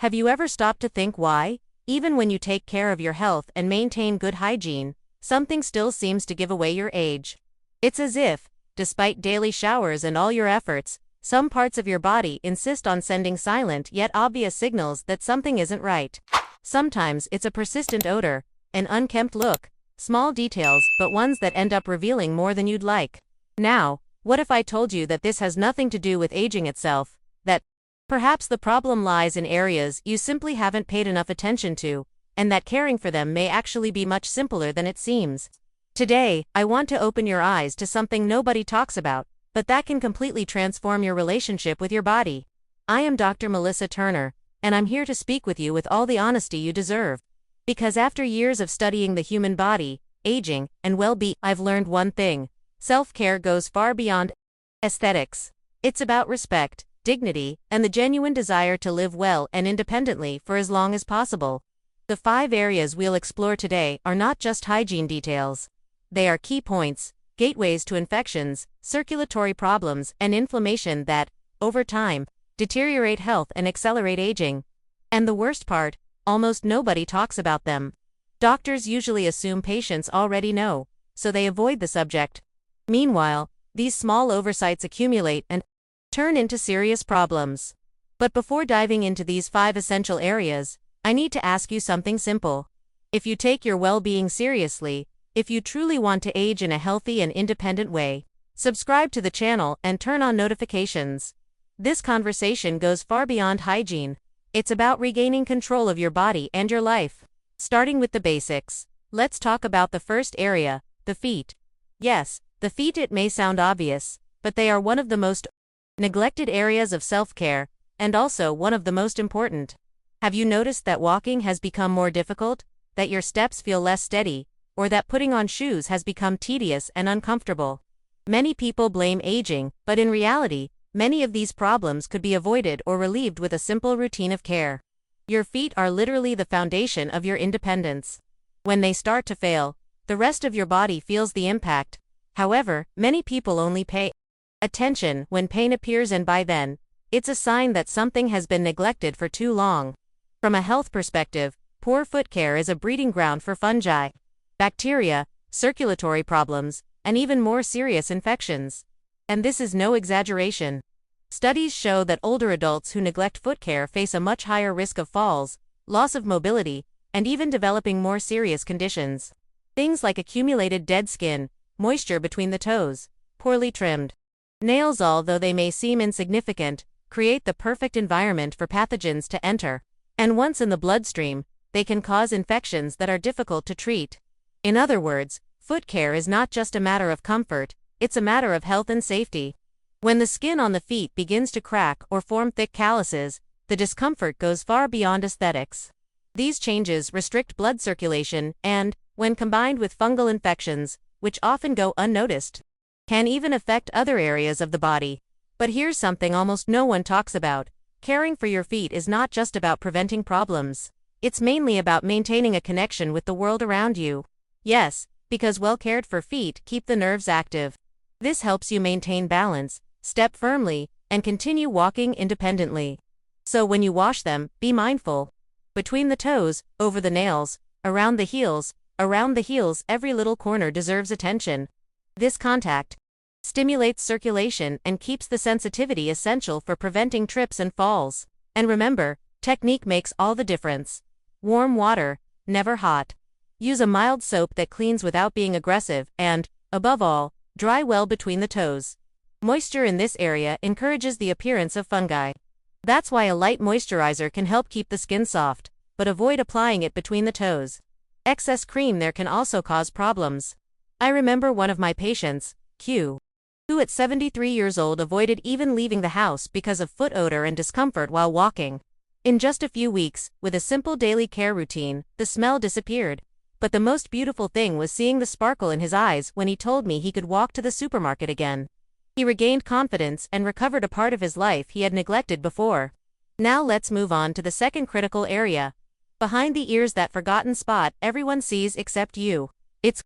Have you ever stopped to think why, even when you take care of your health and maintain good hygiene, something still seems to give away your age? It's as if, despite daily showers and all your efforts, some parts of your body insist on sending silent yet obvious signals that something isn't right. Sometimes it's a persistent odor, an unkempt look, small details but ones that end up revealing more than you'd like. Now, what if I told you that this has nothing to do with aging itself, that perhaps the problem lies in areas you simply haven't paid enough attention to, and that caring for them may actually be much simpler than it seems? Today, I want to open your eyes to something nobody talks about, but that can completely transform your relationship with your body. I am Dr. Melissa Turner, and I'm here to speak with you with all the honesty you deserve. Because after years of studying the human body, aging, and well-being, I've learned one thing: self-care goes far beyond aesthetics. It's about respect, dignity, and the genuine desire to live well and independently for as long as possible. The 5 areas we'll explore today are not just hygiene details. They are key points, gateways to infections, circulatory problems, and inflammation that, over time, deteriorate health and accelerate aging. And the worst part, almost nobody talks about them. Doctors usually assume patients already know, so they avoid the subject. Meanwhile, these small oversights accumulate and turn into serious problems. But before diving into these 5 essential areas, I need to ask you something simple. If you take your well-being seriously, if you truly want to age in a healthy and independent way, subscribe to the channel and turn on notifications. This conversation goes far beyond hygiene. It's about regaining control of your body and your life. Starting with the basics, let's talk about the first area, the feet. Yes, the feet. It may sound obvious, but they are one of the most neglected areas of self-care, and also one of the most important. Have you noticed that walking has become more difficult, that your steps feel less steady, or that putting on shoes has become tedious and uncomfortable? Many people blame aging, but in reality, many of these problems could be avoided or relieved with a simple routine of care. Your feet are literally the foundation of your independence. When they start to fail, the rest of your body feels the impact. However, many people only pay attention when pain appears, and by then, it's a sign that something has been neglected for too long. From a health perspective, poor foot care is a breeding ground for fungi, bacteria, circulatory problems, and even more serious infections. And this is no exaggeration. Studies show that older adults who neglect foot care face a much higher risk of falls, loss of mobility, and even developing more serious conditions. Things like accumulated dead skin, moisture between the toes, poorly trimmed nails, although they may seem insignificant, create the perfect environment for pathogens to enter. And once in the bloodstream, they can cause infections that are difficult to treat. In other words, foot care is not just a matter of comfort, it's a matter of health and safety. When the skin on the feet begins to crack or form thick calluses, the discomfort goes far beyond aesthetics. These changes restrict blood circulation and, when combined with fungal infections, which often go unnoticed, can even affect other areas of the body. But here's something almost no one talks about. Caring for your feet is not just about preventing problems. It's mainly about maintaining a connection with the world around you. Yes, because well-cared for feet keep the nerves active. This helps you maintain balance, step firmly, and continue walking independently. So when you wash them, be mindful. Between the toes, over the nails, around the heels, every little corner deserves attention. This contact stimulates circulation and keeps the sensitivity essential for preventing trips and falls. And remember, technique makes all the difference. Warm water, never hot. Use a mild soap that cleans without being aggressive and, above all, dry well between the toes. Moisture in this area encourages the appearance of fungi. That's why a light moisturizer can help keep the skin soft, but avoid applying it between the toes. Excess cream there can also cause problems. I remember one of my patients, Q, who at 73 years old avoided even leaving the house because of foot odor and discomfort while walking. In just a few weeks, with a simple daily care routine, the smell disappeared. But the most beautiful thing was seeing the sparkle in his eyes when he told me he could walk to the supermarket again. He regained confidence and recovered a part of his life he had neglected before. Now let's move on to the second critical area. Behind the ears, that forgotten spot everyone sees except you. It's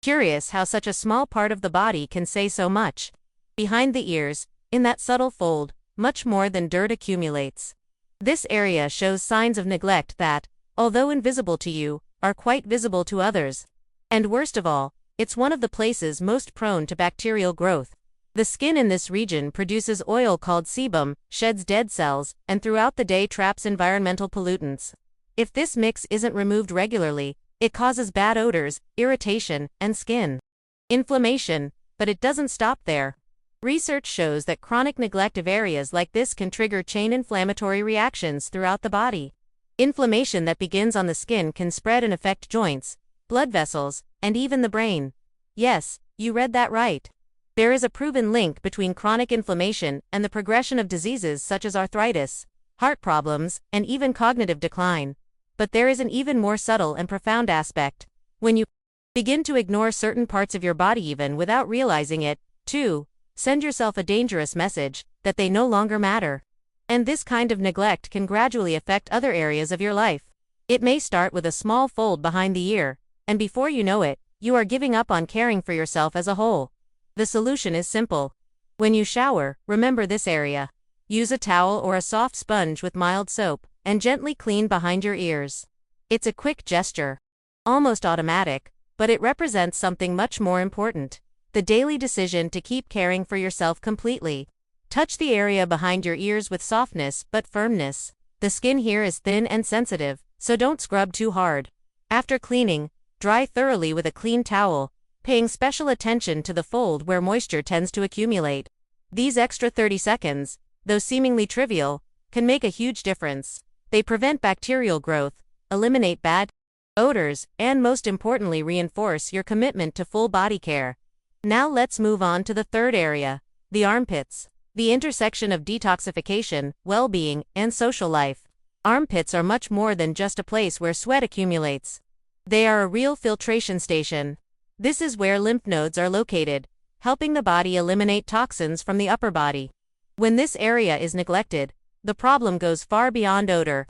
curious how such a small part of the body can say so much. Behind the ears, in that subtle fold, much more than dirt accumulates. This area shows signs of neglect that, although invisible to you, are quite visible to others. And worst of all, it's one of the places most prone to bacterial growth. The skin in this region produces oil called sebum, sheds dead cells, and throughout the day traps environmental pollutants. If this mix isn't removed regularly, it causes bad odors, irritation, and skin inflammation, but it doesn't stop there. Research shows that chronic neglect of areas like this can trigger chain inflammatory reactions throughout the body. Inflammation that begins on the skin can spread and affect joints, blood vessels, and even the brain. Yes, you read that right. There is a proven link between chronic inflammation and the progression of diseases such as arthritis, heart problems, and even cognitive decline. But there is an even more subtle and profound aspect. When you begin to ignore certain parts of your body even without realizing it, too, send yourself a dangerous message that they no longer matter. And this kind of neglect can gradually affect other areas of your life. It may start with a small fold behind the ear, and before you know it, you are giving up on caring for yourself as a whole. The solution is simple. When you shower, remember this area. Use a towel or a soft sponge with mild soap, and gently clean behind your ears. It's a quick gesture, almost automatic, but it represents something much more important. The daily decision to keep caring for yourself completely. Touch the area behind your ears with softness but firmness. The skin here is thin and sensitive, so don't scrub too hard. After cleaning, dry thoroughly with a clean towel, paying special attention to the fold where moisture tends to accumulate. These extra 30 seconds, though seemingly trivial, can make a huge difference. They prevent bacterial growth, eliminate bad odors, and most importantly reinforce your commitment to full body care. Now let's move on to the third area, the armpits. The intersection of detoxification, well-being, and social life. Armpits are much more than just a place where sweat accumulates. They are a real filtration station. This is where lymph nodes are located, helping the body eliminate toxins from the upper body. When this area is neglected, the problem goes far beyond odor.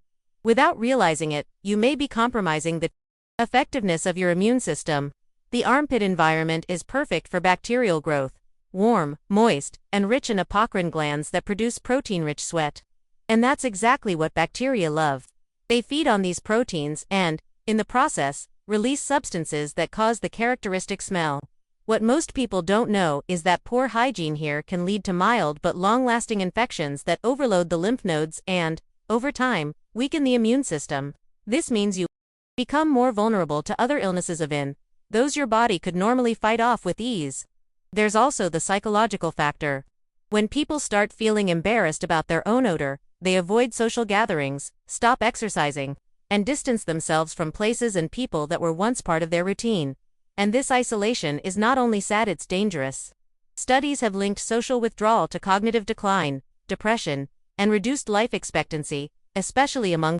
Without realizing it, you may be compromising the effectiveness of your immune system. The armpit environment is perfect for bacterial growth. Warm, moist, and rich in apocrine glands that produce protein-rich sweat. And that's exactly what bacteria love. They feed on these proteins and, in the process, release substances that cause the characteristic smell. What most people don't know is that poor hygiene here can lead to mild but long-lasting infections that overload the lymph nodes and, over time, weaken the immune system. This means you become more vulnerable to other illnesses those your body could normally fight off with ease. There's also the psychological factor. When people start feeling embarrassed about their own odor, they avoid social gatherings, stop exercising, and distance themselves from places and people that were once part of their routine. And this isolation is not only sad, it's dangerous. Studies have linked social withdrawal to cognitive decline, depression, and reduced life expectancy, especially among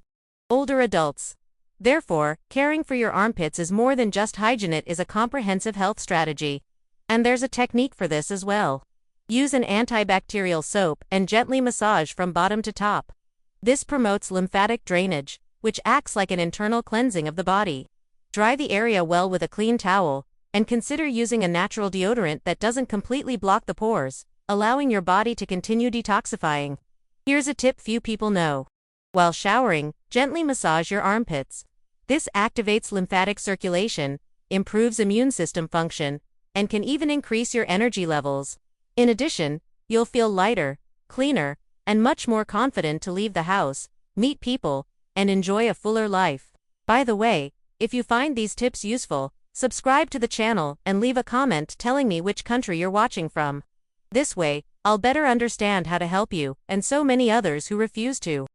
older adults. Therefore, caring for your armpits is more than just hygiene, it is a comprehensive health strategy. And there's a technique for this as well. Use an antibacterial soap and gently massage from bottom to top. This promotes lymphatic drainage, which acts like an internal cleansing of the body. Dry the area well with a clean towel, and consider using a natural deodorant that doesn't completely block the pores, allowing your body to continue detoxifying. Here's a tip few people know. While showering, gently massage your armpits. This activates lymphatic circulation, improves immune system function, and can even increase your energy levels. In addition, you'll feel lighter, cleaner, and much more confident to leave the house, meet people, and enjoy a fuller life. By the way, if you find these tips useful, subscribe to the channel and leave a comment telling me which country you're watching from. This way, I'll better understand how to help you, and so many others who refuse to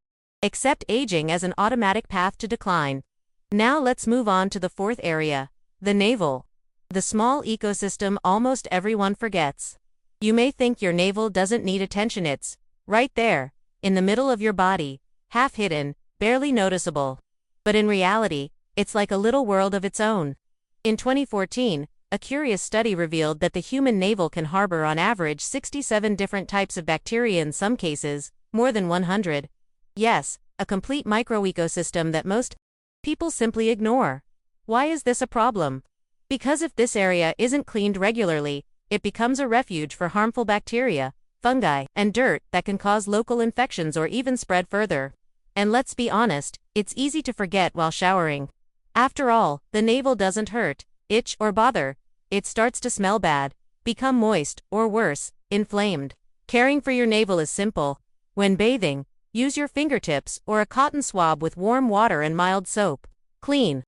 accept aging as an automatic path to decline. Now let's move on to the fourth area, the navel. The small ecosystem almost everyone forgets. You may think your navel doesn't need attention, it's right there, in the middle of your body, half hidden, barely noticeable. But in reality, it's like a little world of its own. In 2014, a curious study revealed that the human navel can harbor on average 67 different types of bacteria, in some cases, more than 100. Yes, a complete microecosystem that most people simply ignore. Why is this a problem? Because if this area isn't cleaned regularly, it becomes a refuge for harmful bacteria, fungi, and dirt that can cause local infections or even spread further. And let's be honest, it's easy to forget while showering. After all, the navel doesn't hurt, itch, or bother. It starts to smell bad, become moist, or worse, inflamed. Caring for your navel is simple. When bathing, use your fingertips or a cotton swab with warm water and mild soap. Clean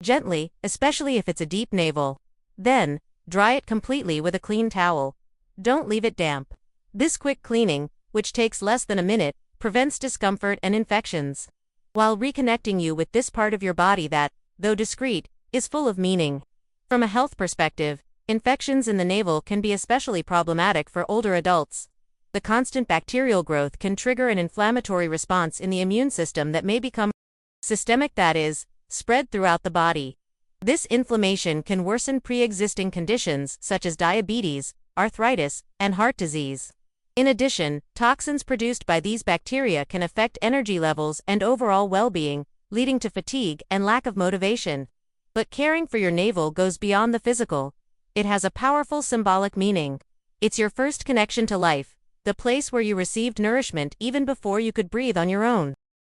gently, especially if it's a deep navel. Then, dry it completely with a clean towel. Don't leave it damp. This quick cleaning, which takes less than a minute, prevents discomfort and infections, while reconnecting you with this part of your body that, though discreet, is full of meaning. From a health perspective, infections in the navel can be especially problematic for older adults. The constant bacterial growth can trigger an inflammatory response in the immune system that may become systemic, that is, spread throughout the body. This inflammation can worsen pre-existing conditions such as diabetes, arthritis, and heart disease. In addition, toxins produced by these bacteria can affect energy levels and overall well-being, leading to fatigue and lack of motivation. But caring for your navel goes beyond the physical. It has a powerful symbolic meaning. It's your first connection to life, the place where you received nourishment even before you could breathe on your own.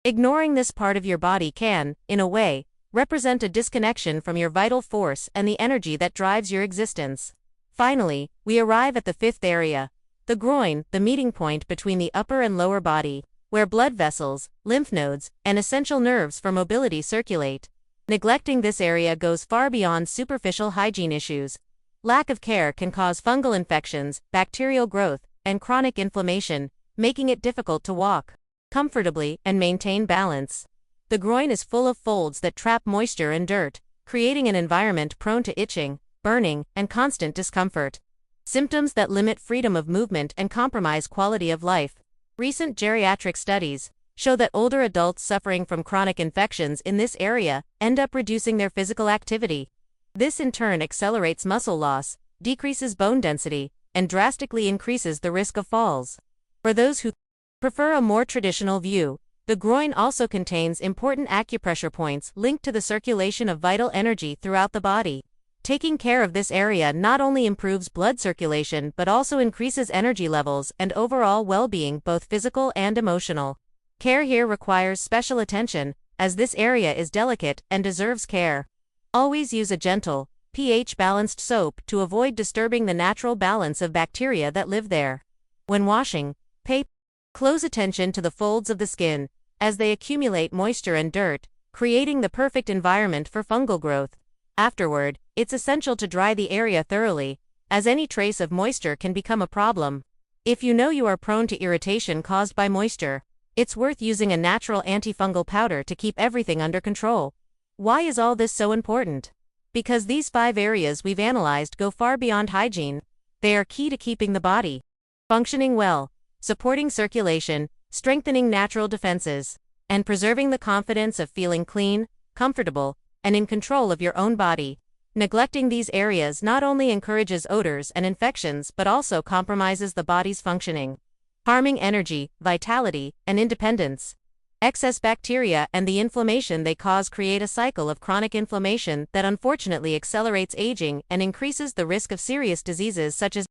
Ignoring this part of your body can, in a way, represent a disconnection from your vital force and the energy that drives your existence. Finally, we arrive at the fifth area, the groin, the meeting point between the upper and lower body, where blood vessels, lymph nodes, and essential nerves for mobility circulate. Neglecting this area goes far beyond superficial hygiene issues. Lack of care can cause fungal infections, bacterial growth, and chronic inflammation, making it difficult to walk comfortably and maintain balance. The groin is full of folds that trap moisture and dirt, creating an environment prone to itching, burning, and constant discomfort. Symptoms that limit freedom of movement and compromise quality of life. Recent geriatric studies show that older adults suffering from chronic infections in this area end up reducing their physical activity. This in turn accelerates muscle loss, decreases bone density, and drastically increases the risk of falls. For those who prefer a more traditional view, the groin also contains important acupressure points linked to the circulation of vital energy throughout the body. Taking care of this area not only improves blood circulation but also increases energy levels and overall well-being, both physical and emotional. Care here requires special attention, as this area is delicate and deserves care. Always use a gentle, pH-balanced soap to avoid disturbing the natural balance of bacteria that live there. When washing, pay close attention to the folds of the skin, as they accumulate moisture and dirt, creating the perfect environment for fungal growth. Afterward, it's essential to dry the area thoroughly, as any trace of moisture can become a problem. If you know you are prone to irritation caused by moisture, it's worth using a natural antifungal powder to keep everything under control. Why is all this so important? Because these 5 areas we've analyzed go far beyond hygiene. They are key to keeping the body functioning well, supporting circulation, strengthening natural defenses, and preserving the confidence of feeling clean, comfortable, and in control of your own body. Neglecting these areas not only encourages odors and infections but also compromises the body's functioning, harming energy, vitality, and independence. Excess bacteria and the inflammation they cause create a cycle of chronic inflammation that unfortunately accelerates aging and increases the risk of serious diseases such as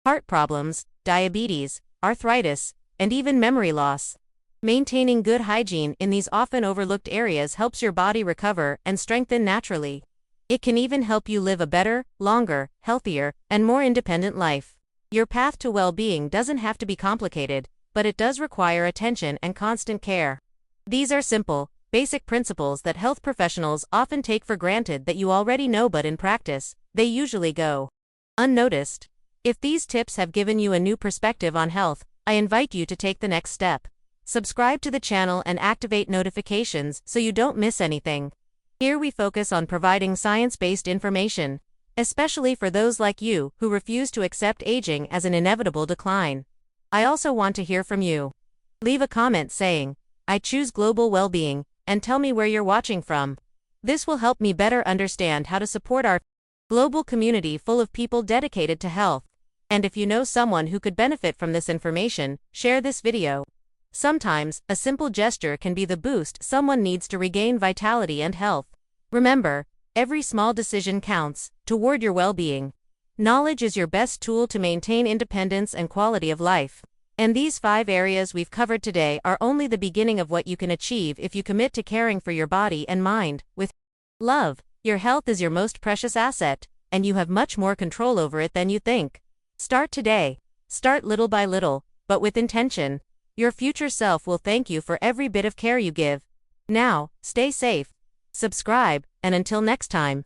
heart problems, diabetes, arthritis, and even memory loss. Maintaining good hygiene in these often overlooked areas helps your body recover and strengthen naturally. It can even help you live a better, longer, healthier, and more independent life. Your path to well-being doesn't have to be complicated, but it does require attention and constant care. These are simple, basic principles that health professionals often take for granted that you already know, but in practice, they usually go unnoticed. If these tips have given you a new perspective on health, I invite you to take the next step. Subscribe to the channel and activate notifications so you don't miss anything. Here we focus on providing science-based information, especially for those like you who refuse to accept aging as an inevitable decline. I also want to hear from you. Leave a comment saying, "I choose global well-being," and tell me where you're watching from. This will help me better understand how to support our global community full of people dedicated to health. And if you know someone who could benefit from this information, share this video. Sometimes, a simple gesture can be the boost someone needs to regain vitality and health. Remember, every small decision counts toward your well-being. Knowledge is your best tool to maintain independence and quality of life. And these 5 areas we've covered today are only the beginning of what you can achieve if you commit to caring for your body and mind with love. Your health is your most precious asset, and you have much more control over it than you think. Start today. Start little by little, but with intention. Your future self will thank you for every bit of care you give. Now, stay safe. Subscribe, and until next time.